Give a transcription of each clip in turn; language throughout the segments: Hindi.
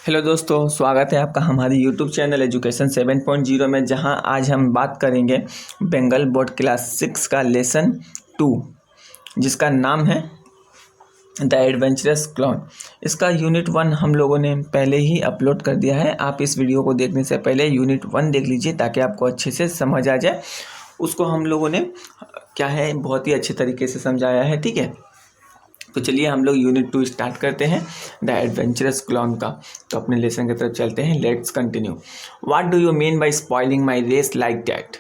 हेलो दोस्तों, स्वागत है आपका हमारी यूट्यूब चैनल एजुकेशन 7.0 में, जहां आज हम बात करेंगे बंगाल बोर्ड क्लास 6 का लेसन 2, जिसका नाम है द एडवेंचरस क्लाउन। इसका यूनिट 1 हम लोगों ने पहले ही अपलोड कर दिया है। आप इस वीडियो को देखने से पहले यूनिट 1 देख लीजिए ताकि आपको अच्छे से समझ आ जाए। उसको हम लोगों ने क्या है बहुत ही अच्छे तरीके से समझाया है, ठीक है। तो चलिए हम लोग यूनिट 2 स्टार्ट करते हैं द एडवेंचरस क्लाउन का। तो अपने लेसन की तरफ चलते हैं। Let's continue. What do you mean by spoiling my race like that?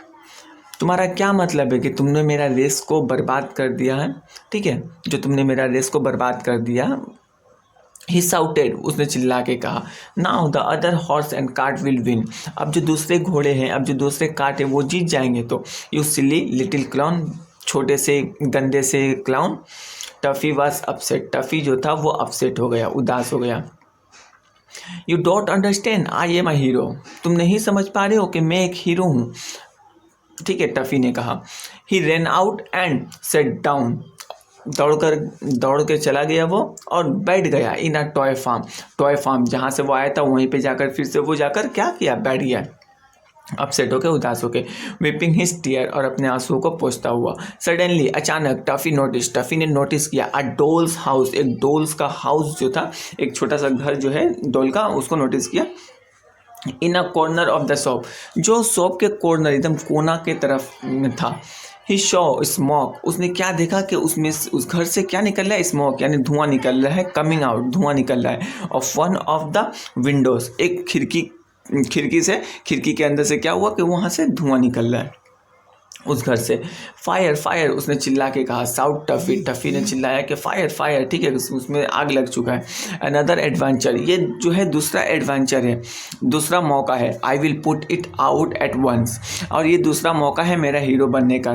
तुम्हारा क्या मतलब है कि तुमने मेरा रेस को बर्बाद कर दिया है, ठीक है, जो तुमने मेरा रेस को बर्बाद कर दिया। ही साउटेड, उसने चिल्ला के कहा। Now the other horse and cart will win, अब जो दूसरे घोड़े हैं, अब जो दूसरे कार्ट है वो जीत जाएंगे। तो यू सिली लिटिल क्लाउन, छोटे से गंदे से clown. Tuffy was upset, Tuffy जो था वो अपसेट हो गया, उदास हो गया। You don't understand, I am a hero, तुम नहीं समझ पा रहे हो कि मैं एक हीरो हूँ, ठीक है, टफी ने कहा। He ran out and sat down, दौड़ के चला गया वो और बैठ गया in a toy farm. Toy farm जहाँ से वो आया था वहीं पे जाकर फिर से वो जाकर क्या किया, बैठ गया, अपसेट होके, उदास होके। विपिंग हिज टीयर, और अपने आंसुओं को पोंछता हुआ। सडनली, अचानक, टफी ने नोटिस किया अ डोल्स हाउस, एक डोल्स का हाउस जो था, एक छोटा सा घर जो है डोल का, उसको नोटिस किया। In a corner of the shop, जो शॉप के कॉर्नर एकदम कोना के तरफ में था। ही शॉ स्मोक, उसने क्या देखा कि उसमें उस घर से क्या निकल रहा है, स्मोक यानी धुआं निकल रहा है, कमिंग आउट, धुआं निकल रहा है। Of one of the Windows, एक खिड़की के अंदर से क्या हुआ कि वहाँ से धुआं निकल रहा है उस घर से। फायर फायर, उसने चिल्ला के कहा। साउट टफी, टफी ने चिल्लाया कि फायर फायर, ठीक है, उसमें आग लग चुका है। अनदर एडवेंचर, ये जो है दूसरा एडवेंचर है, दूसरा मौका है। I will put it out at once, और ये दूसरा मौका है मेरा हीरो बनने का,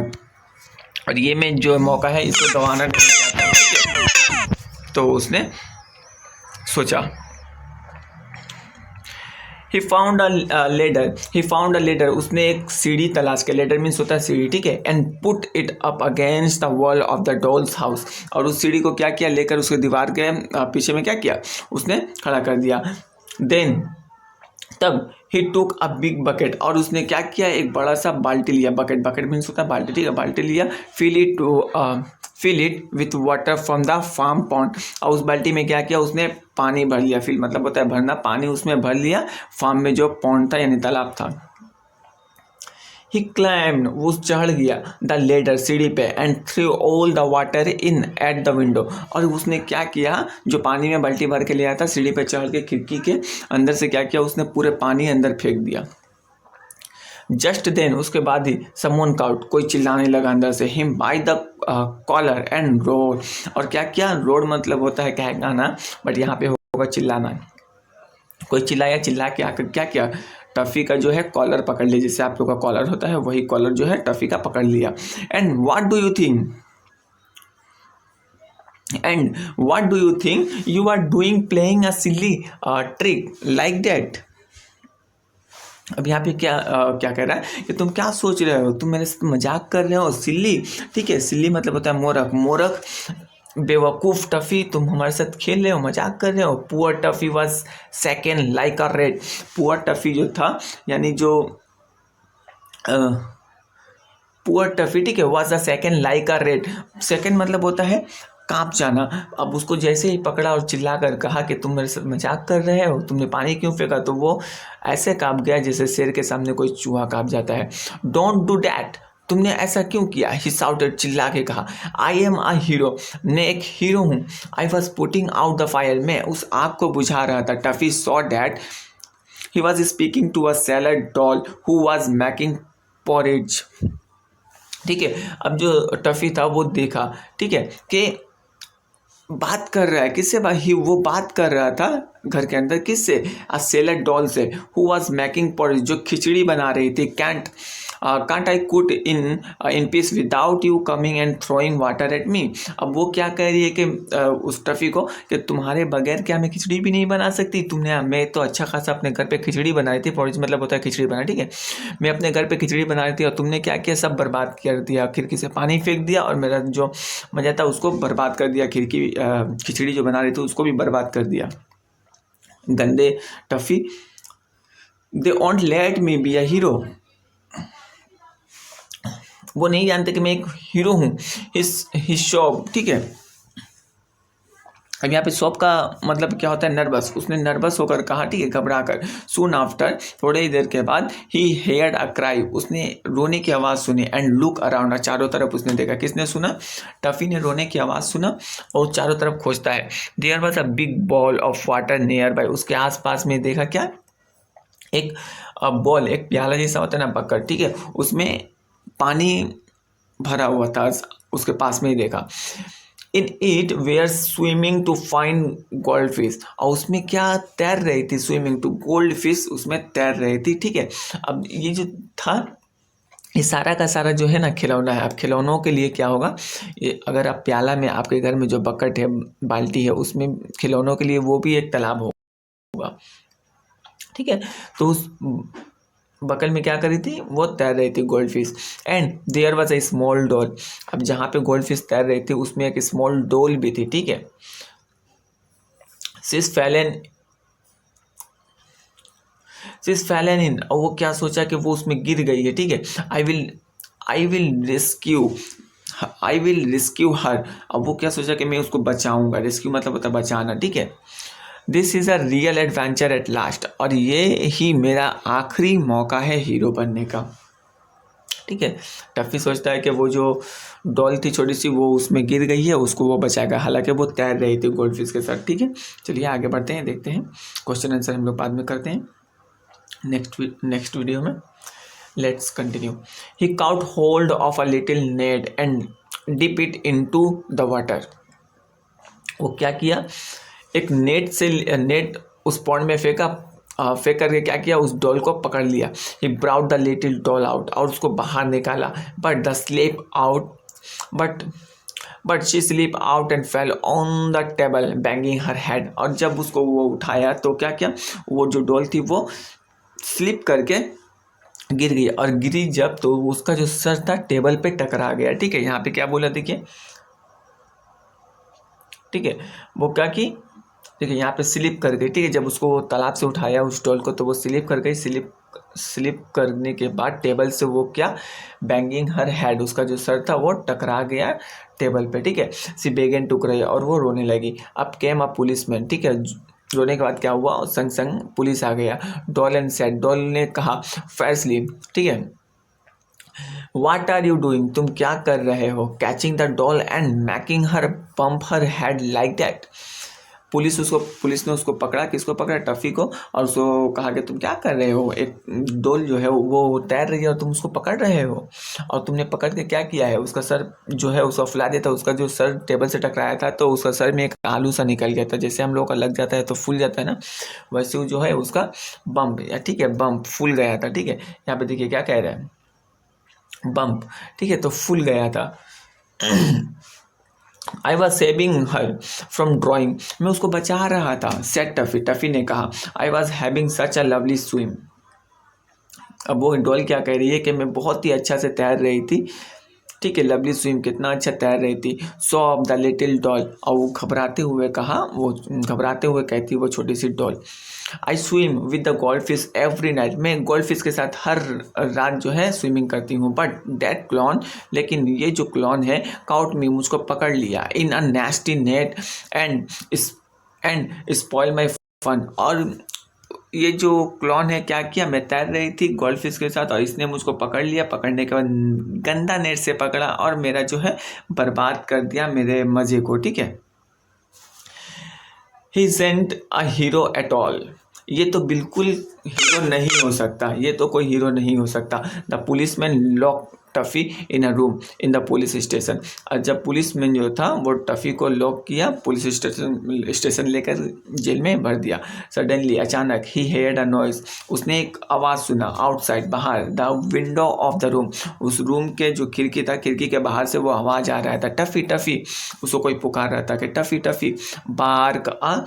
और ये मैं जो मौका है इसको गंवाना नहीं चाहता, ठीक है। तो उसने सोचा। ही फाउंड अ लेडर, उसने एक सीढ़ी तलाश के, लेडर मीन्स होता है सीढ़ी, ठीक है। And put it up against the wall of the dolls house, और उस सीढ़ी को क्या किया, लेकर उसके दीवार के पीछे में क्या किया, उसने खड़ा कर दिया। देन, तब ही टुक अ बिग बकेट, और उसने क्या किया, एक बड़ा सा बाल्टी लिया। बकेट मीन्स होता है बाल्टी, ठीक है, बाल्टी लिया। Fill it with water from the farm pond, और उस बाल्टी में क्या किया, उसने पानी भर लिया। फिल मतलब होता है भरना, पानी उसमें भर लिया, फार्म में जो पॉन्ड था यानी तालाब था। ही क्लाइम्ड, वो चढ़ गया द लेडर, सीढ़ी पे, and through all the water in at the window, और उसने क्या किया, जो पानी में बाल्टी भर के ले आया था, सीढ़ी पे चढ़ के खिड़की के अंदर से क्या किया, उसने पूरे पानी अंदर फेंक दिया। जस्ट देन, उसके बाद ही, समवन काउट, कोई चिल्लाने लगा अंदर से। Him by the collar and roared, और क्या किया, रोड मतलब होता है कहना, बट यहाँ पे होगा चिल्लाना। कोई चिल्लाया, चिल्ला के आकर क्या किया, टफी का जो है कॉलर पकड़ लिया, जिससे आप लोग का कॉलर होता है वही कॉलर जो है टफी का पकड़ लिया। And what do you think you are doing, playing a silly trick like that? अब यहाँ पे क्या कह रहा है कि तुम क्या सोच रहे हो, तुम मेरे साथ मजाक कर रहे हो, सिल्ली, ठीक है, सिल्ली मतलब होता है मोरक, बेवकूफ़ टफी, तुम हमारे साथ खेल रहे हो, मजाक कर रहे हो। Poor Tuffy was second like a red, poor Tuffy जो था यानी जो पुअर टफी, ठीक है, was a second like a red, second मतलब होता है कांप जाना। अब उसको जैसे ही पकड़ा और चिल्ला कर कहा कि तुम मेरे साथ मजाक कर रहे हो, तुमने पानी क्यों फेंका, तो वो ऐसे कांप गया जैसे शेर के सामने कोई चूहा कांप जाता है। डोंट डू डैट, तुमने ऐसा क्यों किया? ही शाउटेड, चिल्ला के कहा। आई एम अ हीरो, मैं एक हीरो हूँ। I was putting out the fire, मैं उस आग को बुझा रहा था। Tuffy saw that he was speaking to a salad doll who was making porridge, ठीक है। अब जो टफी था वो देखा, ठीक है, कि बात कर रहा है किससे, भाई वो बात कर रहा था घर के अंदर किससे, अ सैलड डॉल से, हु वाज मेकिंग पॉरेज, जो खिचड़ी बना रही थी। कांट आई कुट in peace without you coming and throwing water at me. अब वो क्या कह रही है कि उस टफी को कि तुम्हारे बगैर क्या मैं खिचड़ी भी नहीं बना सकती, मैं तो अच्छा खासा अपने घर पे खिचड़ी बना रही थी, पॉरेज मतलब होता है खिचड़ी बना, ठीक है, मैं अपने घर पे खिचड़ी बना रही थी और तुमने क्या किया, सब बर्बाद कर दिया, खिड़की से पानी फेंक दिया और मेरा जो मज़ा था उसको बर्बाद कर दिया, खिचड़ी जो बना रही थी उसको भी बर्बाद कर दिया। गंदे Tuffy, they won't let me be a hero, वो नहीं जानते कि मैं एक हीरो हूँ। हिज शॉप, ठीक है। अब यहाँ पे शॉप का मतलब क्या होता है, नर्वस, उसने नर्वस होकर कहा, ठीक है, घबरा कर। सून आफ्टर, थोड़ी ही देर के बाद, ही हेयर्ड अ क्राई, उसने रोने की आवाज़ सुनी। एंड लुक अराउंड, चारों तरफ उसने देखा। किसने सुना? टफी ने रोने की आवाज़ सुना और चारों तरफ खोजता है। There was a big bowl of water nearby, उसके आसपास में देखा क्या? एक बॉल, एक प्याला जैसा होता है ना, बकर, ठीक है, उसमें पानी भरा हुआ था, उसके पास में ही देखा। In it were swimming two find goldfish, और उसमें क्या तैर रही थी? स्विमिंग टू गोल्ड फिश, उसमें तैर रही थी, ठीक है। अब ये जो था, ये सारा का सारा जो है ना खिलौना है। अब खिलौनों के लिए क्या होगा, ये अगर आप प्याला में, आपके घर में जो बकेट है, बाल्टी है, उसमें खिलौनों के लिए वो भी एक तालाब होगा, ठीक है। तो उस बकल में क्या करी थी? वो तैर रही थी goldfish. And there was a small doll, अब जहाँ पे गोल्ड फिश तैर रही थी उसमें एक स्मॉल डॉल भी थी, ठीक है। सिस फैलन इन, और वो क्या सोचा कि वो उसमें गिर गई है, ठीक है। आई विल रेस्क्यू हर, अब वो क्या सोचा कि मैं उसको बचाऊंगा। रेस्क्यू मतलब होता है बचाना, ठीक है। This is a real adventure at last, और ये ही मेरा आखिरी मौका है हीरो बनने का, ठीक है। टफी सोचता है कि वो जो डॉल थी छोटी सी, वो उसमें गिर गई है, उसको वो बचाएगा, हालांकि वो तैर रही थी गोल्डफिश के साथ, ठीक है। चलिए आगे बढ़ते हैं, देखते हैं क्वेश्चन आंसर हम लोग बाद में करते हैं नेक्स्ट वीडियो में। Let's continue. He caught hold of a little net and dip it into the water, वो क्या किया? एक नेट उस पॉन्ड में फेंका, फेंक करके क्या किया? उस डॉल को पकड़ लिया। He brought the little doll out, और उसको बाहर निकाला। But she slipped out and fell on the table banging her head, और जब उसको वो उठाया तो क्या किया? वो जो डॉल थी वो स्लिप करके गिर गई, और गिरी जब तो उसका जो सर था टेबल पे टकरा गया, ठीक है। यहाँ पे क्या बोला देखिए, ठीक है, वो क्या की, देखिए यहाँ पे स्लिप कर गई, ठीक है। जब उसको वो तालाब से उठाया उस डॉल को, तो वो स्लिप कर गई। स्लिप करने के बाद टेबल से वो क्या, बैंगिंग हर हेड, उसका जो सर था वो टकरा गया टेबल पे, ठीक है। सी बेगन टुक रही, और वो रोने लगी। अब केम अ पुलिसमैन, ठीक है, रोने के बाद क्या हुआ? संग संग पुलिस आ गया। डॉल एंड सेड, डॉल ने कहा फैसली, ठीक है, वाट आर यू डूइंग, तुम क्या कर रहे हो? Catching the doll and making her pump her head like that, police ने उसको पकड़ा। किसको पकड़ा? टफी को, और उसको कहा कि तुम क्या कर रहे हो? एक डॉल जो है वो तैर रही है और तुम उसको पकड़ रहे हो, और तुमने पकड़ के क्या किया है? उसका सर जो है उसको फुला दिया था। उसका जो सर टेबल से टकराया था तो उसका सर में एक आलू सा निकल गया था। जैसे हम लोगों का लग जाता है तो फूल जाता है ना, वैसे वो जो है उसका बम्प, ठीक है, बम्प फूल गया था, ठीक है। यहाँ पे देखिए क्या कह रहा है, बम्प, ठीक है, तो फूल गया था। I was saving her from drawing, मैं उसको बचा रहा था। सेट टफी, टफी ने कहा, I was having such a lovely swim, अब वो डॉल क्या कह रही है कि मैं बहुत ही अच्छा से तैर रही थी, ठीक है। लवली स्विम, कितना अच्छा तैर रही थी। सो ऑफ द लिटिल डॉल, और वो घबराते हुए कहा, वो घबराते हुए कहती वो छोटी सी doll, I swim with the goldfish every night, मैं गोल्ड फिश के साथ हर रात जो है स्विमिंग करती हूँ। बट दैट क्लॉन, लेकिन ये जो क्लॉन है, काउट मी, मुझको पकड़ लिया, in a nasty net and spoil my fun, और ये जो क्लॉन है क्या किया? मैं तैर रही थी गोल्ड फिश के साथ और इसने मुझको पकड़ लिया। पकड़ने के बाद गंदा नेट से पकड़ा और मेरा जो है बर्बाद कर दिया मेरे मज़े को, ठीक है। He isn't a hero at all, ये तो बिल्कुल हीरो नहीं हो सकता, ये तो कोई हीरो नहीं हो सकता। The policeman lock Tuffy in a room in the police station, और जब पुलिसमैन जो था वो टफ़ी को लॉक किया, पुलिस स्टेशन लेकर जेल में भर दिया। सडनली, अचानक, ही हेयर्ड अ नॉइस, उसने एक आवाज़ सुना, आउटसाइड, बाहर, the window of the room, उस रूम के जो खिड़की था, खिड़की के बाहर से वो आवाज़ आ रहा था, टफ़ी टफ़ी, उसको कोई पुकार रहा था कि टफ़ी टफ़ी, बार्क अ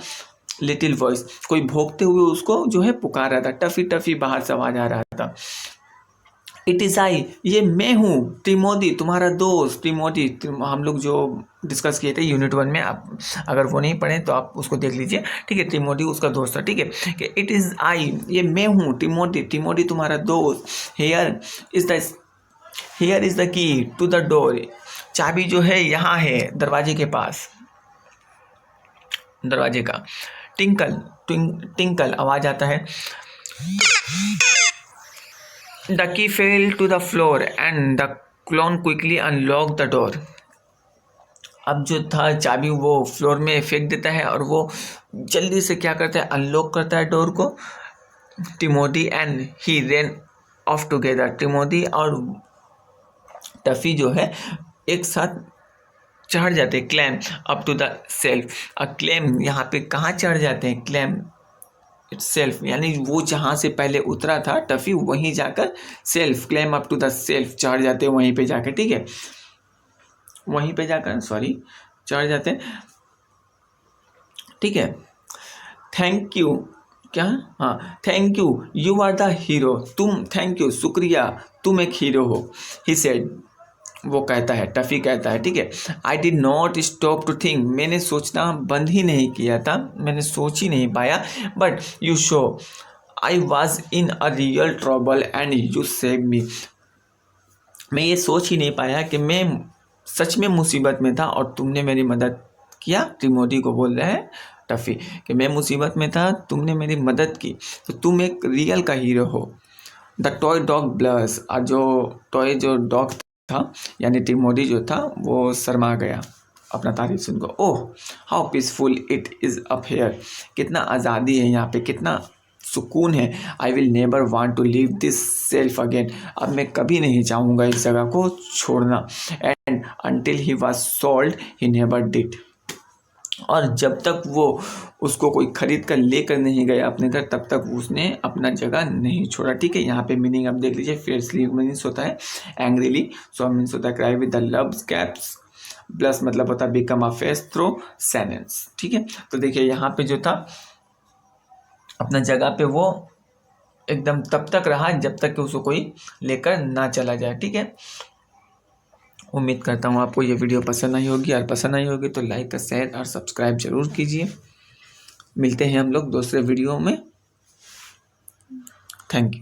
लिटिल वॉइस, कोई भोंकते हुए उसको जो है पुकार रहा था, टफ़ी टफ़ी, बाहर से आवाज़ आ रहा था। इट इज़ आई, ये मैं हूँ, टिमोथी तुम्हारा दोस्त, टिमोथी हम लोग जो डिस्कस किए थे यूनिट 1 में, आप अगर वो नहीं पढ़े तो आप उसको देख लीजिए, ठीक है। टिमोथी उसका दोस्त था, ठीक है, कि इट इज़ आई, ये मैं हूँ, टिमोथी, टिमोथी तुम्हारा दोस्त। Here is the key to the door, चाबी जो है यहाँ है दरवाजे के पास, दरवाजे का। टिंकल, टिंकल आवाज़ आता है। The key fell to the floor and the clown quickly unlocked the door. अब जो था चाबी वो फ्लोर में फेंक देता है और वो जल्दी से क्या करता है, अनलॉक करता है डोर को। Timothy and he ran off together, Timothy और टफी जो है एक साथ चढ़ जाते हैं, climb up to the shelf. अब क्लैम यहाँ पे कहाँ चढ़ जाते हैं, क्लैम सेल्फ, यानी वो जहाँ से पहले उतरा था टफी वहीं जाकर shelf, climb up to the shelf, चढ़ जाते हैं वहीं पे जाकर, ठीक है, वहीं पे जाकर चढ़ जाते हैं, ठीक है। थैंक यू, क्या, हाँ, thank you are the hero, तुम, थैंक यू, शुक्रिया, तुम एक हीरो हो। ही सेड, वो कहता है, टफी कहता है, ठीक है। I did not stop to think, मैंने सोचना बंद ही नहीं किया था, मैंने सोच ही नहीं पाया। But you show I was in a real trouble and you save me, मैं ये सोच ही नहीं पाया कि मैं सच में मुसीबत में था और तुमने मेरी मदद किया। टिमोथी को बोल रहे हैं टफी कि मैं मुसीबत में था, तुमने मेरी मदद की, तो तुम एक रियल का हीरो हो। द टॉय डॉग ब्लश, और जो टॉय जो डॉग था यानी टिमोथी जो था वो शर्मा गया अपना तारीफ सुनकर। Oh how peaceful it is up here, कितना आज़ादी है यहाँ पे, कितना सुकून है। I will never want to leave this shelf again, अब मैं कभी नहीं चाहूँगा इस जगह को छोड़ना। And until he was sold he never did, और जब तक वो उसको कोई खरीद कर लेकर नहीं गया अपने घर तब तक उसने अपना जगह नहीं छोड़ा, ठीक है। यहाँ पे मीनिंग आप देख लीजिए, फियर्सली मीनिंग्स होता है एंग्रीली, सो मीन्स होता है cry with the loves caps, plus मतलब होता है become a face throw silence, ठीक है। तो देखिए यहाँ पे जो था अपना जगह पे वो एकदम तब तक रहा जब तक कि उसको कोई लेकर ना चला जाए, ठीक है। उम्मीद करता हूँ आपको ये वीडियो पसंद आई होगी, और पसंद आई होगी तो लाइक, शेयर और सब्सक्राइब जरूर कीजिए। मिलते हैं हम लोग दूसरे वीडियो में। Thank you.